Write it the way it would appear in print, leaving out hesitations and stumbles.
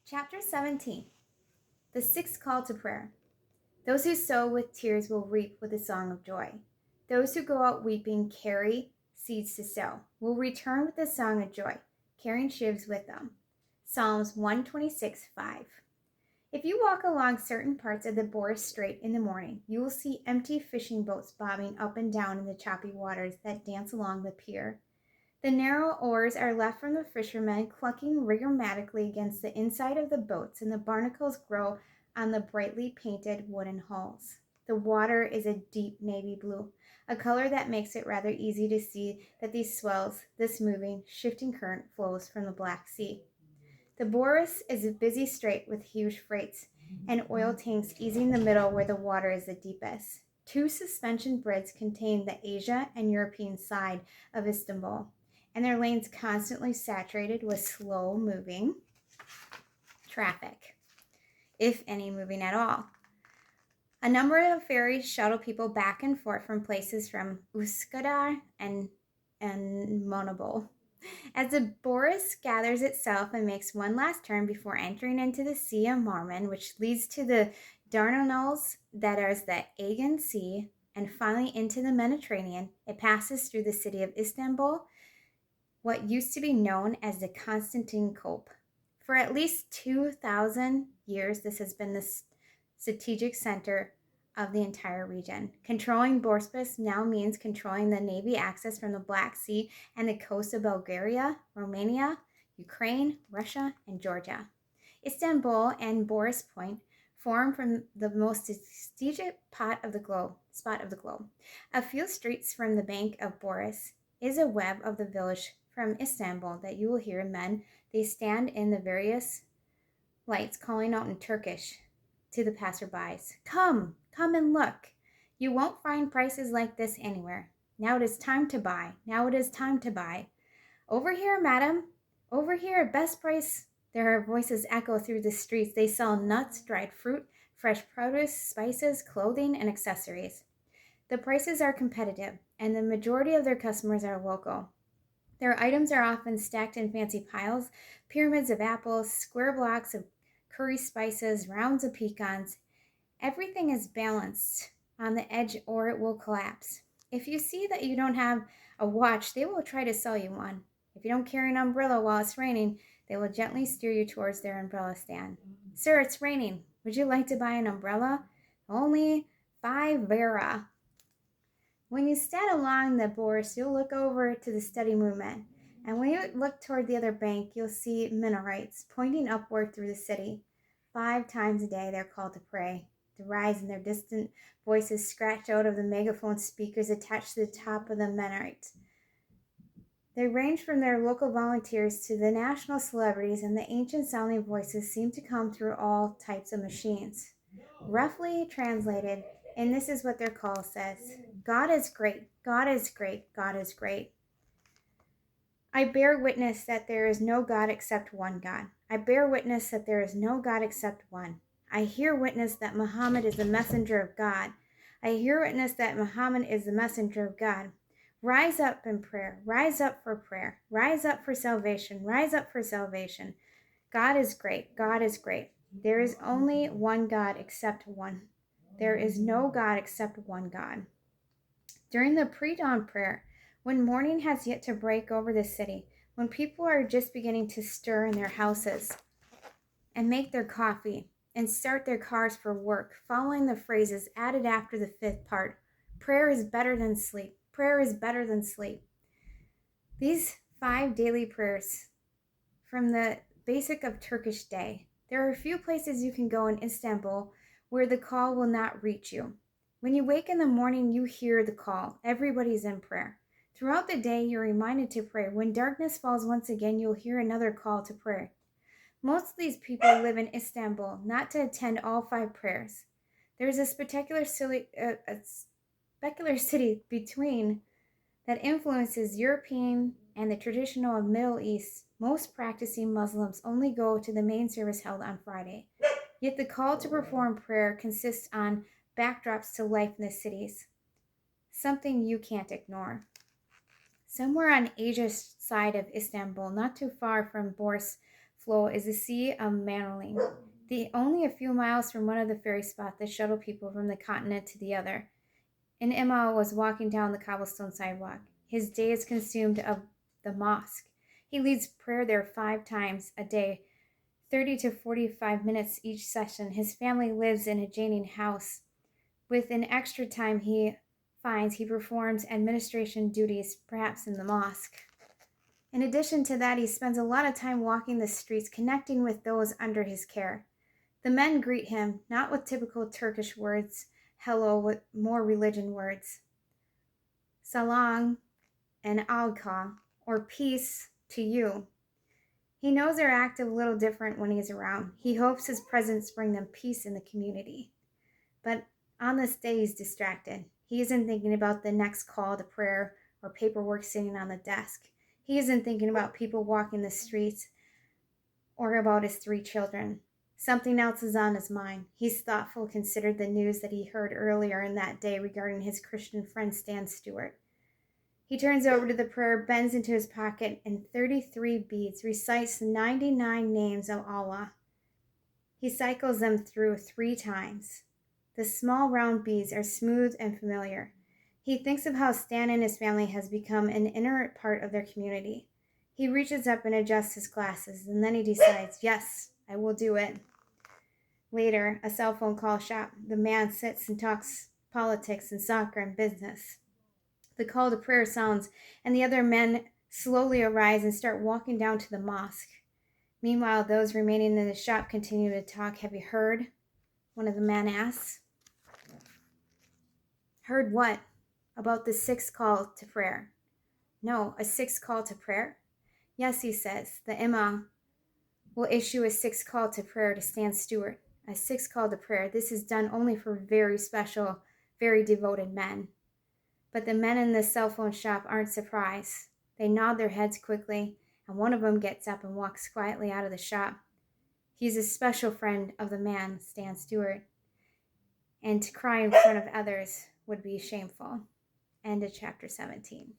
Chapter 17. The sixth call to prayer. Those who sow with tears will reap with a song of joy. Those who go out weeping carry seeds to sow, will return with a song of joy, carrying sheaves with them. Psalms 126:5. If you walk along certain parts of the Boris Strait in the morning, you will see empty fishing boats bobbing up and down in the choppy waters that dance along the pier. The narrow oars are left from the fishermen clucking rigorously against the inside of the boats, and the barnacles grow on the brightly painted wooden hulls. The water is a deep navy blue, a color that makes it rather easy to see that these swells, this moving, shifting current flows from the Black Sea. The Boris is a busy strait with huge freights and oil tanks easing the middle where the water is the deepest. Two suspension bridges contain the Asia and European side of Istanbul, and their lanes constantly saturated with slow-moving traffic, if any moving at all. A number of ferries shuttle people back and forth from places from Üsküdar and Monobol. As the Boris gathers itself and makes one last turn before entering into the Sea of Marmara, which leads to the Dardanelles, that is the Aegean Sea, and finally into the Mediterranean, it passes through the city of Istanbul, what used to be known as the Constantinople. For at least 2,000 years, this has been the strategic center of the entire region. Controlling Bosporus now means controlling the navy access from the Black Sea and the coast of Bulgaria, Romania, Ukraine, Russia, and Georgia. Istanbul and Boris Point form from the most strategic spot of the globe. A few streets from the bank of Boris is a web of the village from Istanbul that you will hear men. They stand in the various lights calling out in Turkish to the passerbys. Come and look. You won't find prices like this anywhere. Now it is time to buy. Now it is time to buy. Over here, madam. Over here, best price. Their voices echo through the streets. They sell nuts, dried fruit, fresh produce, spices, clothing, and accessories. The prices are competitive, and the majority of their customers are local. Their items are often stacked in fancy piles, pyramids of apples, square blocks of curry spices, rounds of pecans. Everything is balanced on the edge or it will collapse. If you see that you don't have a watch, they will try to sell you one. If you don't carry an umbrella while it's raining, they will gently steer you towards their umbrella stand. Sir, it's raining. Would you like to buy an umbrella? Only 5 lira. When you stand along the Boris, you'll look over to the steady movement. And when you look toward the other bank, you'll see minarets pointing upward through the city. 5 times a day they're called to pray. To rise in their distant voices scratch out of the megaphone speakers attached to the top of the minaret. They range from their local volunteers to the national celebrities, and the ancient sounding voices seem to come through all types of machines. Roughly translated, and this is what their call says: God is great, God is great, God is great. I bear witness that there is no God except one God. I bear witness that there is no God except one. I hear witness that Muhammad is the messenger of God. I hear witness that Muhammad is the messenger of God. Rise up in prayer. Rise up for prayer. Rise up for salvation. Rise up for salvation. God is great. God is great. There is only one God except one. There is no God except one God. During the pre-dawn prayer, when morning has yet to break over the city, when people are just beginning to stir in their houses and make their coffee and start their cars for work, following the phrases added after the 5th part, prayer is better than sleep. Prayer is better than sleep. These 5 daily prayers from the basic of Turkish day. There are a few places you can go in Istanbul where the call will not reach you. When you wake in the morning, you hear the call. Everybody's in prayer. Throughout the day, you're reminded to pray. When darkness falls once again, you'll hear another call to prayer. Most of these people live in Istanbul, not to attend all 5 prayers. There's a spectacular city between that influences European and the traditional of Middle East. Most practicing Muslims only go to the main service held on Friday. Yet the call to perform prayer consists on backdrops to life in the cities, something you can't ignore. Somewhere on Asia's side of Istanbul, not too far from Boris flow is the Sea of Manling, only a few miles from one of the ferry spots that shuttle people from the continent to the other. And Imam was walking down the cobblestone sidewalk. His day is consumed of the mosque. He leads prayer there 5 times a day, 30 to 45 minutes each session. His family lives in a adjoining house. With an extra time he finds, he performs administration duties, perhaps in the mosque. In addition to that, he spends a lot of time walking the streets, connecting with those under his care. The men greet him, not with typical Turkish words, hello, with more religion words. Salam and alka, or peace to you. He knows they're acting a little different when he's around. He hopes his presence brings them peace in the community. But on this day, he's distracted. He isn't thinking about the next call to prayer or paperwork sitting on the desk. He isn't thinking about people walking the streets or about his 3 children. Something else is on his mind. He's thoughtful, considered the news that he heard earlier in that day regarding his Christian friend Stan Stewart. He turns over to the prayer, bends into his pocket, and 33 beads, recites 99 names of Allah. He cycles them through 3 times. The small round beads are smooth and familiar. He thinks of how Stan and his family has become an inherent part of their community. He reaches up and adjusts his glasses, and then he decides, yes, I will do it. Later, a cell phone call shop. The man sits and talks politics and soccer and business. The call to prayer sounds, and the other men slowly arise and start walking down to the mosque. Meanwhile, those remaining in the shop continue to talk. Have you heard? One of the men asks. Heard what? About the 6th call to prayer. No, a 6th call to prayer? Yes, he says. The Imam will issue a 6th call to prayer to Stan Stewart. A 6th call to prayer. This is done only for very special, very devoted men. But the men in the cell phone shop aren't surprised. They nod their heads quickly, and one of them gets up and walks quietly out of the shop. He's a special friend of the man, Stan Stewart, and to cry in front of others would be shameful. End of chapter 17.